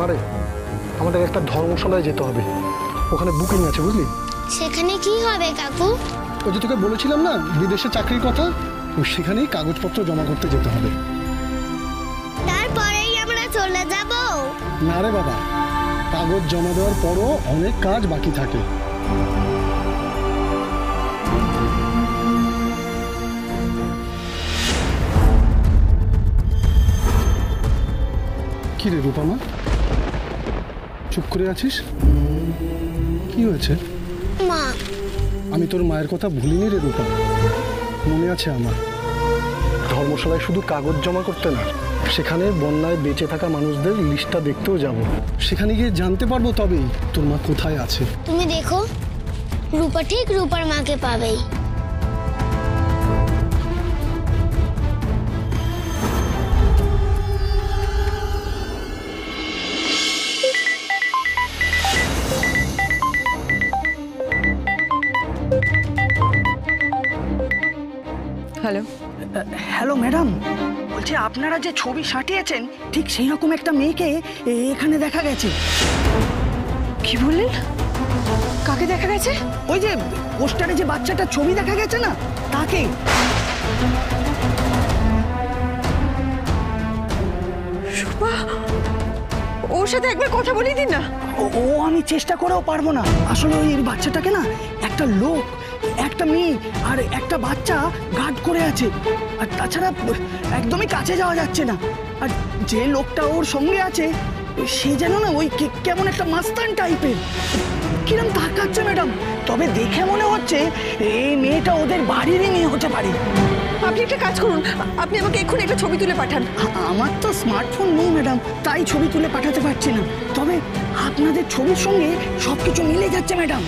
মারে, আমাদের একটা ধর্মশালায় যেতে হবে, ওখানে বুকিং আছে বুঝলি। সেখানে কি হবে কাকু? ওই যে তোকে বলেছিলাম না বিদেশে চাকরির কথা, সেখানেই কাগজপত্র জমা করতে যেতে হবে। তারপরেই আমরা চলে যাব? না রে বাবা, কাগজ জমা দেওয়ার পরও অনেক কাজ বাকি থাকে। কি রে রূপামা, চুপ করে আছিস? কি হয়েছে? মা, আমি তোর মায়ের কথা ভুলিনি রে রূপা, মনে আছে আমার। ধর্মশালায় শুধু কাগজ জমা করতে না, সেখানে বন্যায় বেঁচে থাকা মানুষদের লিস্টটা দেখতেও যাব। সেখানে গিয়ে জানতে পারবো তবেই তোর মা কোথায় আছে। তুমি দেখো, রূপা ঠিক রূপার মাকে পাবেই। হ্যালো হ্যালো ম্যাডাম, বলছি আপনারা যে ছবি সাঁটিয়েছেন ঠিক সেই রকম একটা মেয়েকে এখানে দেখা গেছে। কি বললেন? কাকে দেখা গেছে? ওই যে পোস্টারে যে বাচ্চাটার ছবি দেখা গেছে না, তাকে। রূপা, ওর সাথে একবার কথা বলিয়ে দিন না। ও আমি চেষ্টা করেও পারবো না। আসলে ওই বাচ্চাটাকে না একটা লোক, একটা মেয়ে আর একটা বাচ্চা গার্ড করে আছে, আর তাছাড়া একদমই কাছে যাওয়া যাচ্ছে না। আর যে লোকটা ওর সঙ্গে আছে সে যেন না ওই কেমন একটা মাস্তান টাইপের, কিরম তাকাচ্ছে ম্যাডাম। তবে দেখে মনে হচ্ছে এই মেয়েটা ওদের বাড়িরই মেয়ে হতে পারে। আপনি একটা কাজ করুন, আপনি আমাকে এক্ষুনি একটা ছবি তুলে পাঠান। আমার তো স্মার্টফোন নেই ম্যাডাম, তাই ছবি তুলে পাঠাতে পারছি না। তবে আপনাদের ছবির সঙ্গে সবকিছু মিলে যাচ্ছে ম্যাডাম।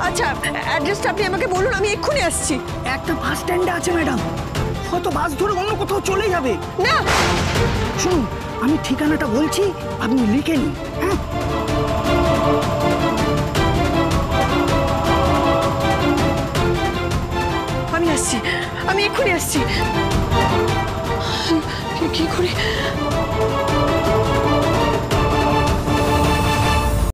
আচ্ছা, অ্যাড্রেসটা আপনি আমাকে বলুন, আমি এক্ষুনি আসছি। একটা বাস স্ট্যান্ডে আছে ম্যাডাম, হয়তো বাস ধরে অন্য কোথাও চলে যাবে। না, শুনুন, আমি ঠিকানাটা বলছি, আপনি লিখে নিন। হ্যাঁ, আমি আসছি, আমি এক্ষুনি আসছি। কি করি?